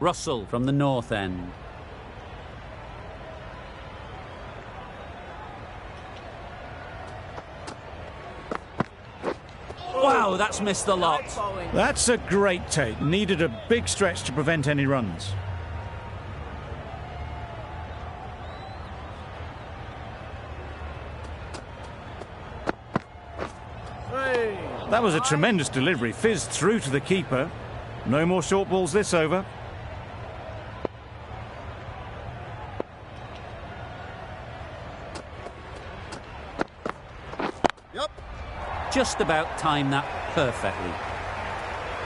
Russell from the north end. Wow, that's missed the lot. That's a great take. Needed a big stretch to prevent any runs. That was a tremendous delivery. Fizzed through to the keeper. No more short balls this over. Just about timed that perfectly.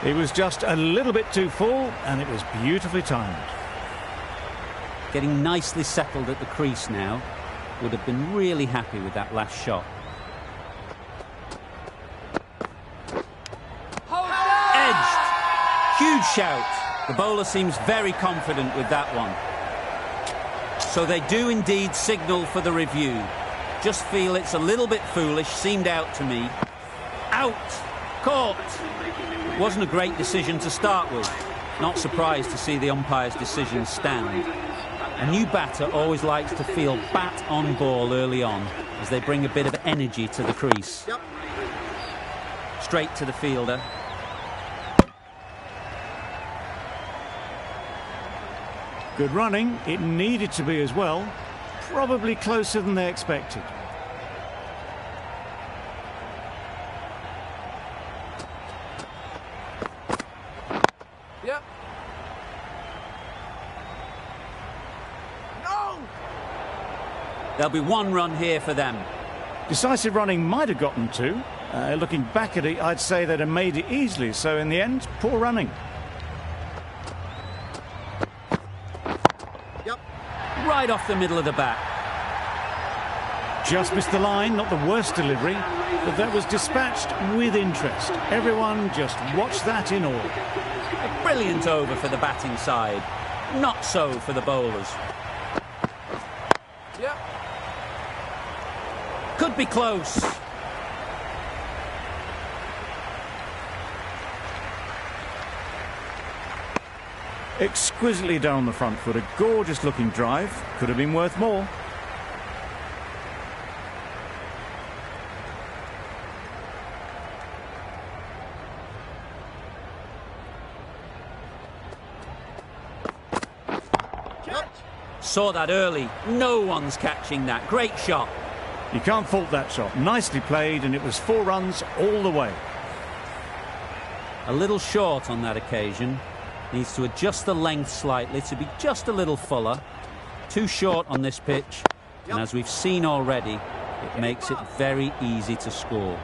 It was just a little bit too full, and it was beautifully timed. Getting nicely settled at the crease now. Would have been really happy with that last shot. Edged. Huge shout. The bowler seems very confident with that one. So they do indeed signal for the review. Just feel it's a little bit foolish, seemed out to me. Out. Caught. Wasn't a great decision to start with. Not surprised to see the umpire's decision stand. A new batter always likes to feel bat on ball early on as they bring a bit of energy to the crease. Straight to the fielder. Good running. It needed to be as well. Probably closer than they expected. There'll be one run here for them. Decisive running might have gotten two. Looking back at it, I'd say they'd have made it easily. So in the end, poor running. Right off the middle of the bat. Just missed the line, not the worst delivery, but that was dispatched with interest. Everyone just watched that in awe. A brilliant over for the batting side. Not so for the bowlers. Could be close. Exquisitely down the front foot. A gorgeous looking drive. Could have been worth more. Saw that early. No one's catching that. Great shot. You can't fault that shot. Nicely played, and it was 4 runs all the way. A little short on that occasion. Needs to adjust the length slightly to be just a little fuller. Too short on this pitch. And as we've seen already, it makes it very easy to score.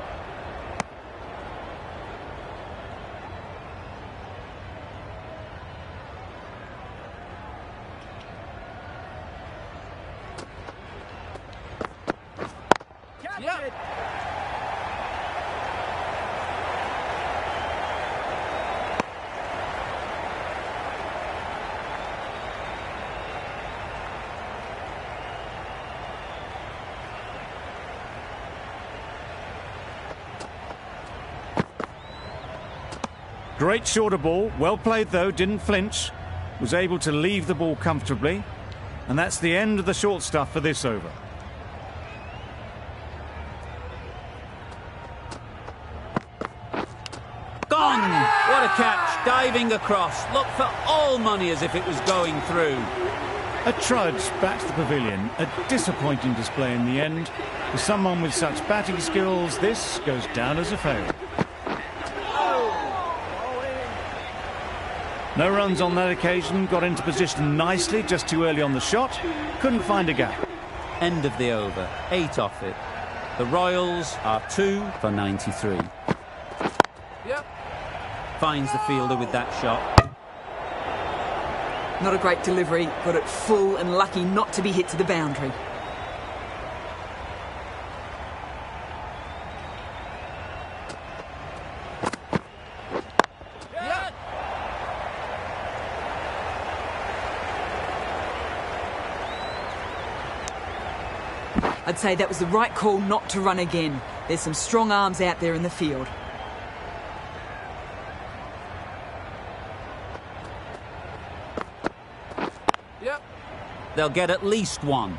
Great shorter ball, well played though, didn't flinch, was able to leave the ball comfortably, and that's the end of the short stuff for this over. Gone! What a catch, diving across, looked for all money as if it was going through. A trudge back to the pavilion, a disappointing display in the end. For someone with such batting skills, this goes down as a failure. No runs on that occasion, got into position nicely, just too early on the shot, couldn't find a gap. End of the over, 8 off it. The Royals are 2 for 93. Finds the fielder with that shot. Not a great delivery, got it full and lucky not to be hit to the boundary. I'd say that was the right call not to run again. There's some strong arms out there in the field. they'll get at least one.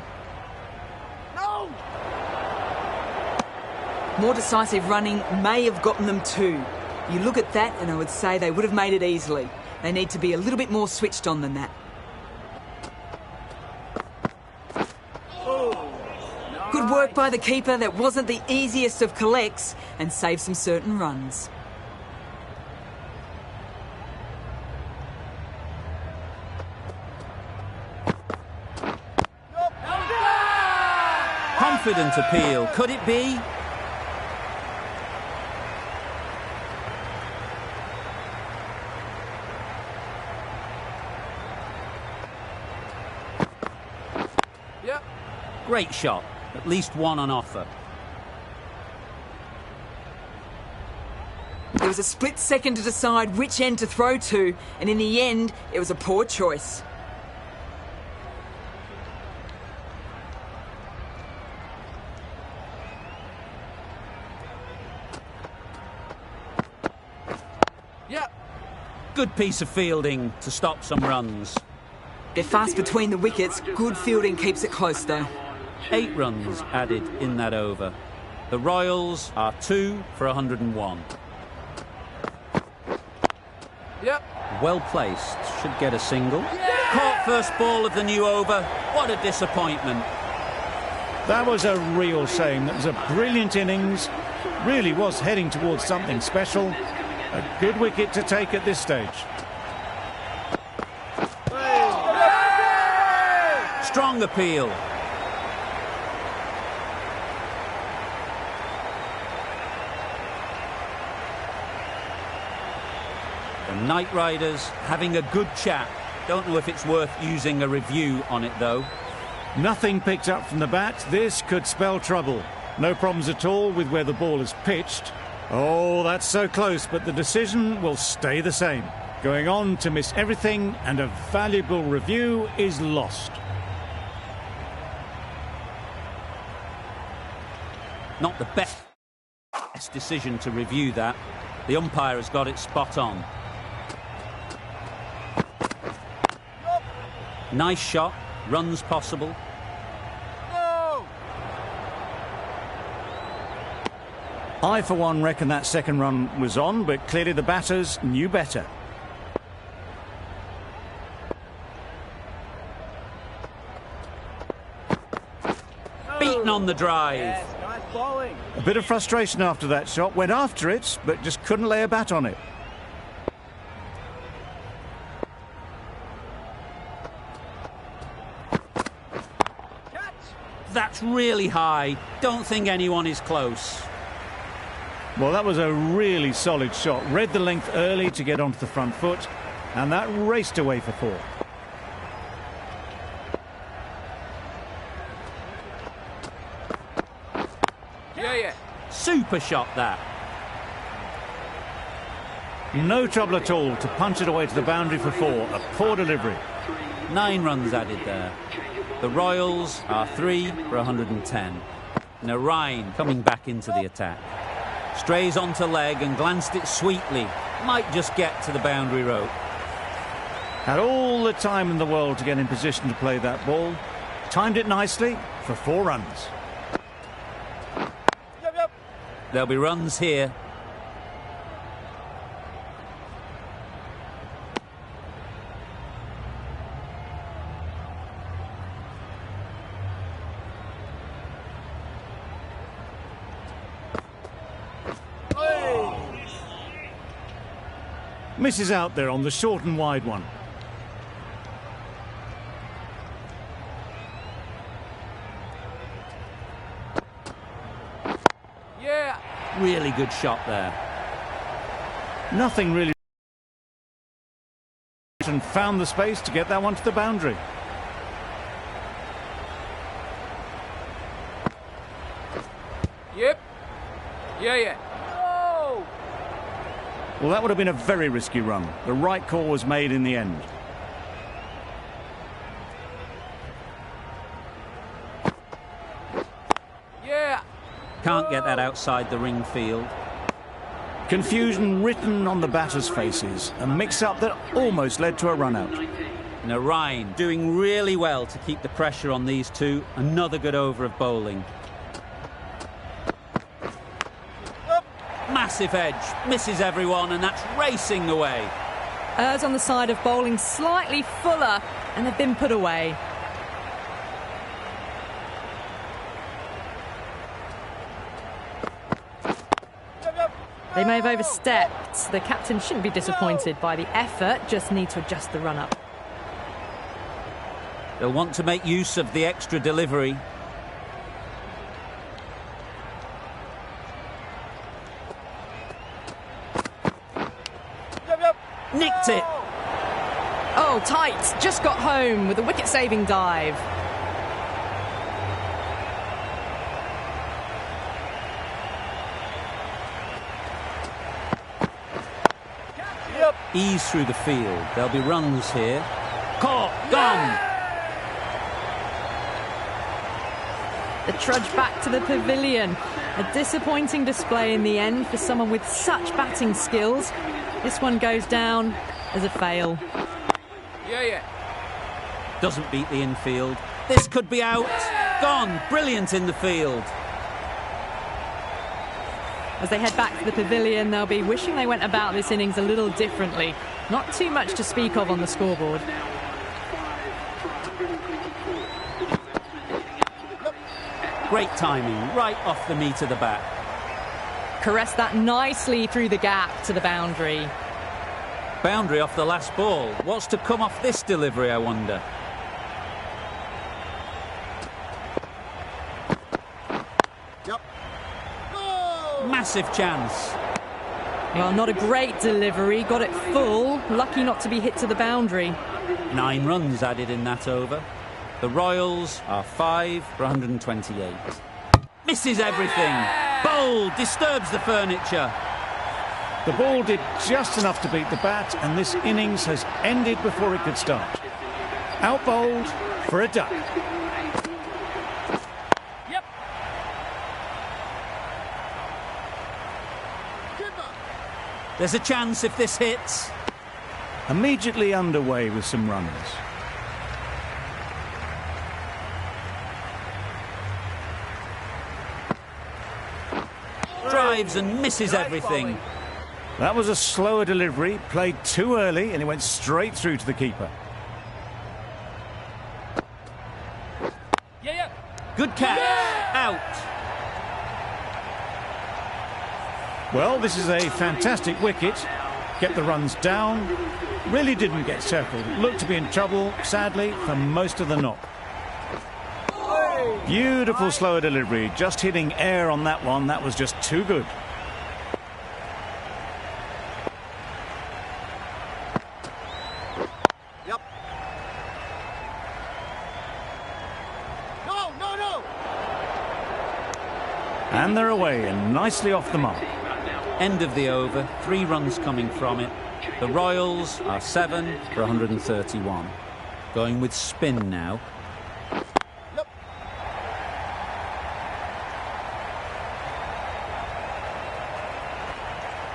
More decisive running may have gotten them two. You look at that and I would say they would have made it easily. They need to be a little bit more switched on than that. Good work by the keeper. That wasn't the easiest of collects and saved some certain runs. Confident appeal. Could it be? Great shot. At least one on offer. There was a split second to decide which end to throw to, and in the end, it was a poor choice. Good piece of fielding to stop some runs. They're fast between the wickets. Good fielding keeps it close, though. 8 runs added in that over. The Royals are 2 for 101. Well placed. Should get a single. Caught first ball of the new over. What a disappointment. That was a real shame. That was a brilliant innings. Really was heading towards something special. A good wicket to take at this stage. Strong appeal. The Night Riders having a good chat. Don't know if it's worth using a review on it, though. Nothing picked up from the bat. This could spell trouble. No problems at all with where the ball is pitched. Oh, that's so close, but the decision will stay the same. Going on to miss everything, and a valuable review is lost. Not the best decision to review that. The umpire has got it spot on. Nice shot. Runs possible. I, for one, reckon that second run was on, but clearly the batters knew better. Beaten on the drive. Yes, nice bowling. A bit of frustration after that shot. Went after it, but just couldn't lay a bat on it. That's really high. Don't think anyone is close. Well, that was a really solid shot. Read the length early to get onto the front foot, and that raced away for 4. Super shot, that. No trouble at all to punch it away to the boundary for 4. A poor delivery. 9 runs added there. The Royals are 3 for 110. Narine coming back into the attack. Strays onto leg and glanced it sweetly. Might just get to the boundary rope. Had all the time in the world to get in position to play that ball. Timed it nicely for 4 runs. There'll be runs here. Misses out there on the short and wide one. Really good shot there. Nothing really. And found the space to get that one to the boundary. Well, that would have been a very risky run. The right call was made in the end. Can't get that outside the ring field. Confusion written on the batters' faces. A mix-up that almost led to a run-out. Ryan doing really well to keep the pressure on these two. Another good over of bowling. Massive edge, misses everyone, and that's racing away. Errs on the side of bowling slightly fuller, and they've been put away. They may have overstepped. The captain shouldn't be disappointed by the effort, just need to adjust the run-up. They'll want to make use of the extra delivery. Nicked it. Oh, tight. Just got home with a wicket-saving dive. Ease through the field. There'll be runs here. Caught. Gone. The trudge back to the pavilion. A disappointing display in the end for someone with such batting skills. This one goes down as a fail. Doesn't beat the infield. This could be out. Gone. Brilliant in the field. As they head back to the pavilion, they'll be wishing they went about this innings a little differently. Not too much to speak of on the scoreboard. Great timing, right off the meat of the bat. Caressed that nicely through the gap to the boundary. Boundary off the last ball. What's to come off this delivery, I wonder? Massive chance. Well, not a great delivery. Got it full. Lucky not to be hit to the boundary. 9 runs added in that over. The Royals are 5 for 128. Misses everything. Bold, disturbs the furniture. The ball did just enough to beat the bat, and this innings has ended before it could start. Out bowled for a duck. There's a chance if this hits. Immediately underway with some runs. Drives and misses everything. That was a slower delivery, played too early, and it went straight through to the keeper. Good catch. Out. Well, this is a fantastic wicket. Kept the runs down. Really didn't get tackled. Looked to be in trouble, sadly, for most of the knock. Beautiful slower delivery. Just hitting air on that one. That was just too good. And they're away and nicely off the mark. End of the over, 3 runs coming from it. The Royals are 7 for 131. Going with spin now.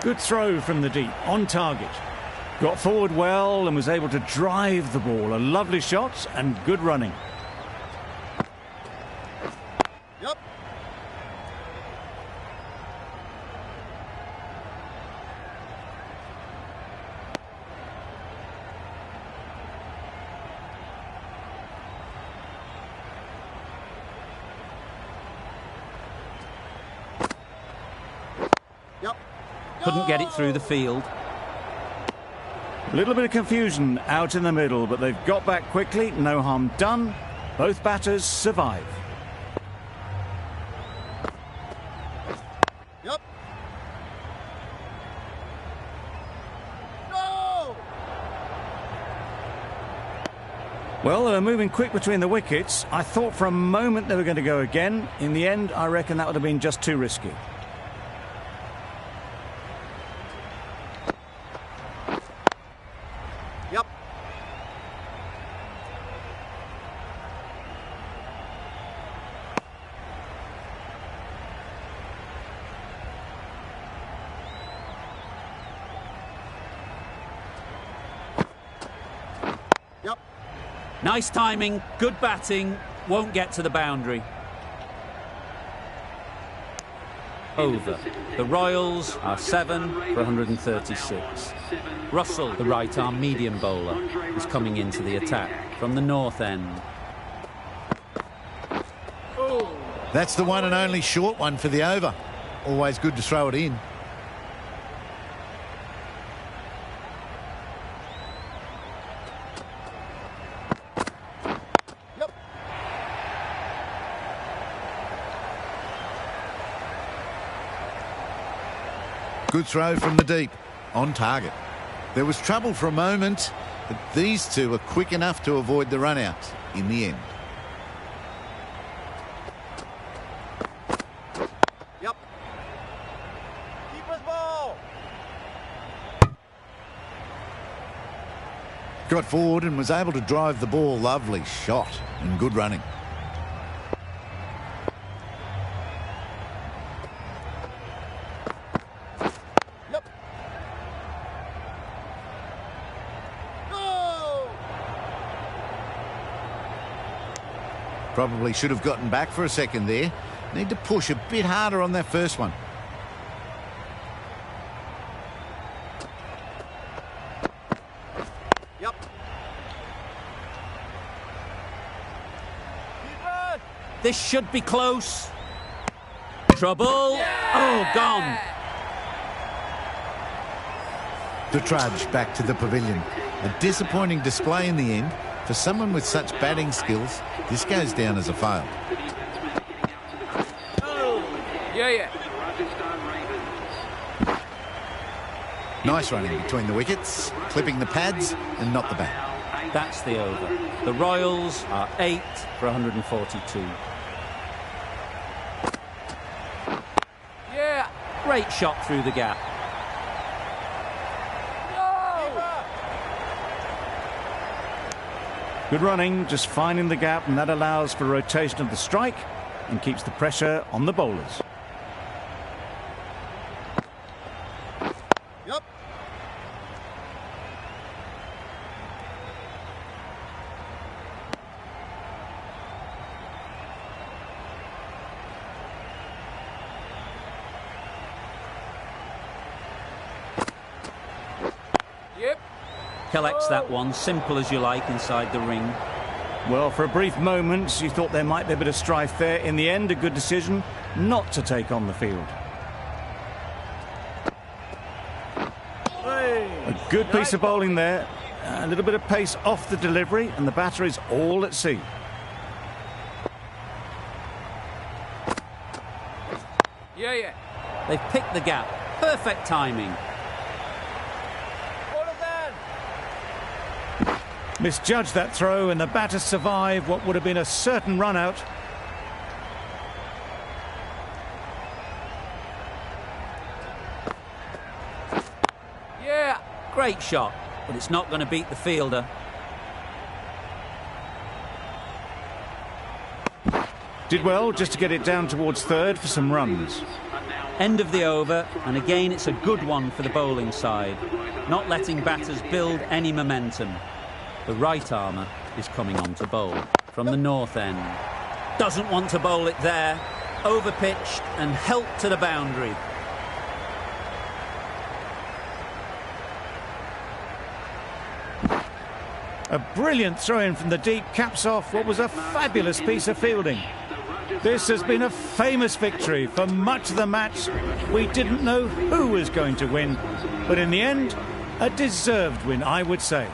Good throw from the deep, on target. Got forward well and was able to drive the ball. A lovely shot and good running. Couldn't get it through the field. A little bit of confusion out in the middle, but they've got back quickly. No harm done. Both batters survive. Well, they were moving quick between the wickets. I thought for a moment they were going to go again. In the end, I reckon that would have been just too risky. Nice timing, good batting, won't get to the boundary. Over. The Royals are 7 for 136. Russell, the right-arm medium bowler, is coming into the attack from the north end. That's the one and only short one for the over. Always good to throw it in. Good throw from the deep. On target. There was trouble for a moment, but these two are quick enough to avoid the run-out in the end. Yep. Keeper's ball. Got forward and was able to drive the ball. Lovely shot and good running. Probably should have gotten back for a second there. Need to push a bit harder on that first one. Yep. This should be close. Trouble. Yeah! Oh, gone. The trudge back to the pavilion. A disappointing display in the end. For someone with such batting skills, this goes down as a fail. Yeah. Nice running between the wickets, clipping the pads and not the bat. That's the over. The Royals are 8 for 142. Yeah. Great shot through the gap. Good running, just finding the gap, and that allows for rotation of the strike and keeps the pressure on the bowlers. Yep. Yep. Collects that one, simple as you like, inside the ring. Well, for a brief moment, you thought there might be a bit of strife there. In the end, a good decision not to take on the field. A good piece of bowling there. A little bit of pace off the delivery, and the batter is all at sea. Yeah. They've picked the gap. Perfect timing. Misjudged that throw, and the batter survived what would have been a certain run-out. Yeah, great shot, but it's not going to beat the fielder. Did well just to get it down towards third for some runs. End of the over, and again it's a good one for the bowling side, not letting batters build any momentum. The right armour is coming on to bowl from the north end. Doesn't want to bowl it there. Overpitched and helped to the boundary. A brilliant throw-in from the deep caps off what was a fabulous piece of fielding. This has been a famous victory. For much of the match, we didn't know who was going to win. But in the end, a deserved win, I would say.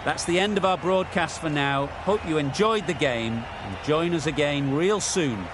That's the end of our broadcast for now. Hope you enjoyed the game and join us again real soon